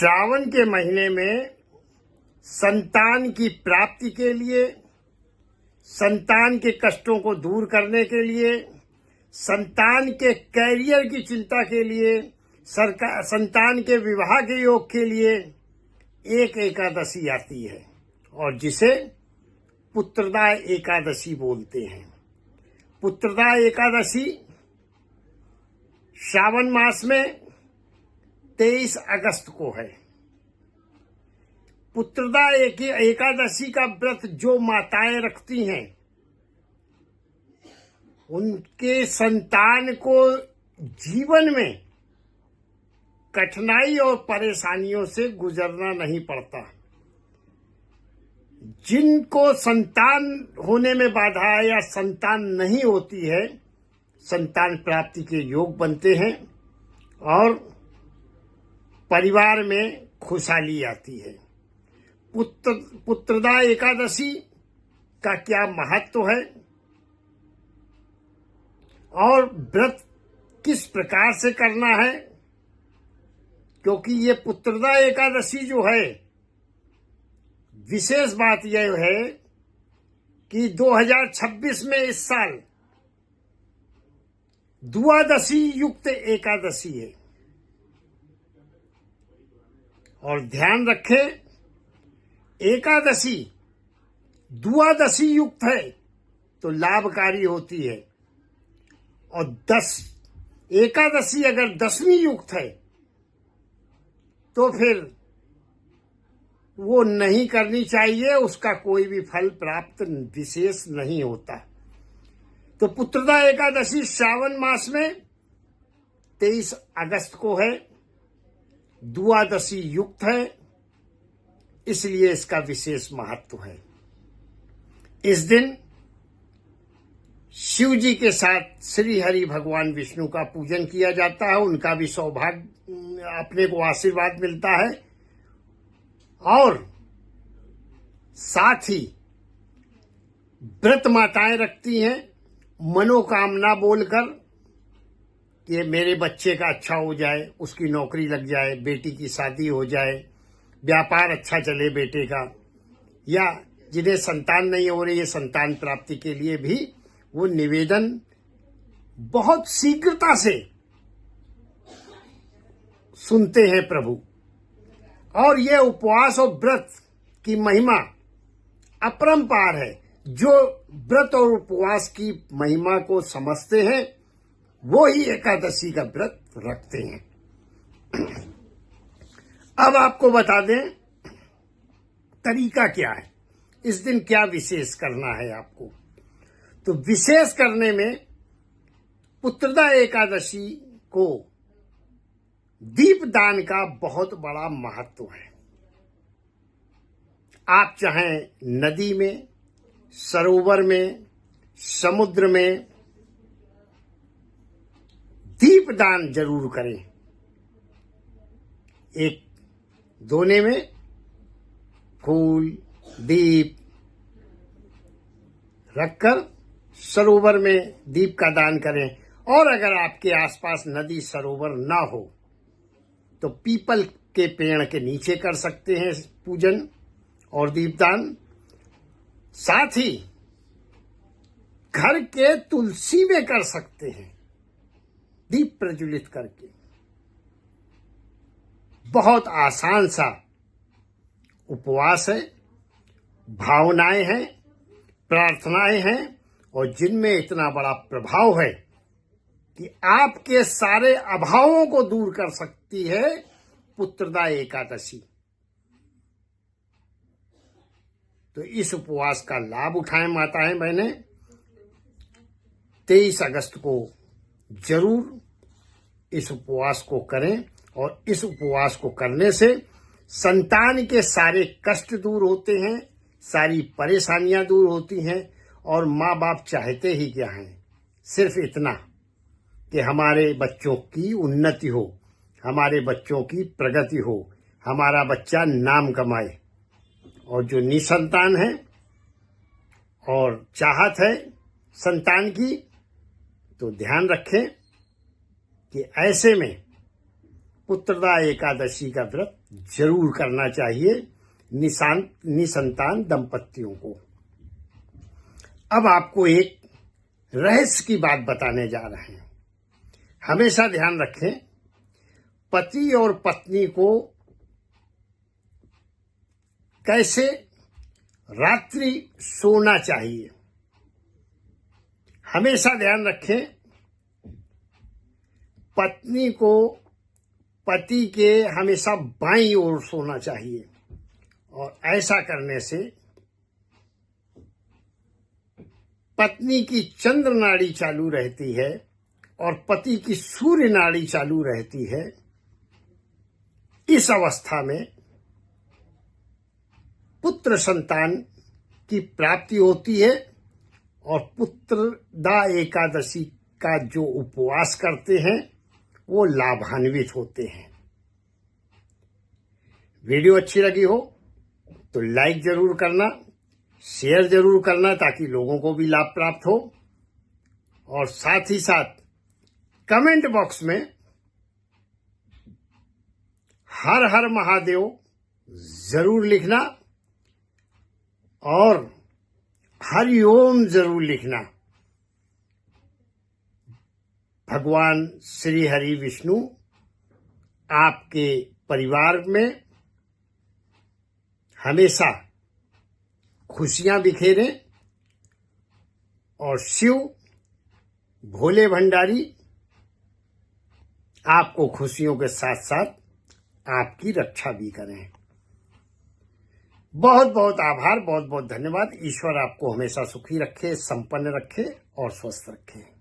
श्रावण के महीने में संतान की प्राप्ति के लिए, संतान के कष्टों को दूर करने के लिए, संतान के कैरियर की चिंता के लिए, संतान के विवाह के योग के लिए एक एकादशी आती है और जिसे पुत्रदा एकादशी बोलते हैं। पुत्रदा एकादशी श्रावण मास में 23 अगस्त को है। पुत्रदा एकादशी का व्रत जो माताएं रखती हैं, उनके संतान को जीवन में कठिनाई और परेशानियों से गुजरना नहीं पड़ता। जिनको संतान होने में बाधा या संतान नहीं होती है, संतान प्राप्ति के योग बनते हैं और परिवार में खुशहाली आती है। पुत्रदा एकादशी का क्या महत्व है और व्रत किस प्रकार से करना है, क्योंकि ये पुत्रदा एकादशी जो है, विशेष बात यह है कि 2026 में इस साल द्वादशी युक्त एकादशी है। और ध्यान रखें, एकादशी द्वादशी युक्त है तो लाभकारी होती है और एकादशी अगर 10वीं युक्त है तो फिर वो नहीं करनी चाहिए, उसका कोई भी फल प्राप्त विशेष नहीं होता। तो पुत्रदा एकादशी श्रावण मास में 23 अगस्त को है, द्वादशी युक्त है, इसलिए इसका विशेष महत्व है। इस दिन शिव जी के साथ श्री हरि भगवान विष्णु का पूजन किया जाता है, उनका भी सौभाग्य अपने को आशीर्वाद मिलता है और साथ ही व्रत माताएं रखती हैं मनोकामना बोलकर कि मेरे बच्चे का अच्छा हो जाए, उसकी नौकरी लग जाए, बेटी की शादी हो जाए, व्यापार अच्छा चले बेटे का, या जिन्हें संतान नहीं हो रही है संतान प्राप्ति के लिए भी वो निवेदन बहुत शीघ्रता से सुनते हैं प्रभु। और ये उपवास और व्रत की महिमा अपरंपार है। जो व्रत और उपवास की महिमा को समझते हैं वो ही एकादशी का व्रत रखते हैं। अब आपको बता दें तरीका क्या है, इस दिन क्या विशेष करना है आपको। तो विशेष करने में पुत्रदा एकादशी को दीपदान का बहुत बड़ा महत्व है। आप चाहें नदी में, सरोवर में, समुद्र में दीपदान जरूर करें। एक दोने में फूल दीप रखकर सरोवर में दीप का दान करें। और अगर आपके आसपास नदी सरोवर ना हो तो पीपल के पेड़ के नीचे कर सकते हैं पूजन और दीपदान। साथ ही घर के तुलसी में कर सकते हैं दीप प्रज्वलित करके। बहुत आसान सा उपवास है, भावनाएं हैं, प्रार्थनाएं हैं और जिनमें इतना बड़ा प्रभाव है कि आपके सारे अभावों को दूर कर सकती है पुत्रदा एकादशी। तो इस उपवास का लाभ उठाएं माताएं बहनें। 23 अगस्त को जरूर इस उपवास को करें और इस उपवास को करने से संतान के सारे कष्ट दूर होते हैं, सारी परेशानियां दूर होती हैं और माँ बाप चाहते ही क्या हैं, सिर्फ इतना कि हमारे बच्चों की उन्नति हो, हमारे बच्चों की प्रगति हो, हमारा बच्चा नाम कमाए। और जो निसंतान है और चाहत है संतान की, तो ध्यान रखें कि ऐसे में पुत्रदा एकादशी का व्रत जरूर करना चाहिए निसंतान दंपतियों को। अब आपको एक रहस्य की बात बताने जा रहे हैं। हमेशा ध्यान रखें, पति और पत्नी को कैसे रात्रि सोना चाहिए। हमेशा ध्यान रखें, पत्नी को पति के हमेशा बाईं ओर सोना चाहिए और ऐसा करने से पत्नी की चंद्र नाड़ी चालू रहती है और पति की सूर्य नाड़ी चालू रहती है। इस अवस्था में पुत्र संतान की प्राप्ति होती है और पुत्रदा एकादशी का जो उपवास करते हैं वो लाभान्वित होते हैं। वीडियो अच्छी लगी हो तो लाइक जरूर करना, शेयर जरूर करना ताकि लोगों को भी लाभ प्राप्त हो, और साथ ही साथ कमेंट बॉक्स में हर हर महादेव जरूर लिखना और हरिओम जरूर लिखना। भगवान श्री हरि विष्णु आपके परिवार में हमेशा खुशियां बिखेरें और शिव भोले भंडारी आपको खुशियों के साथ साथ आपकी रक्षा भी करें। बहुत बहुत आभार, बहुत बहुत धन्यवाद। ईश्वर आपको हमेशा सुखी रखे, संपन्न रखे और स्वस्थ रखे।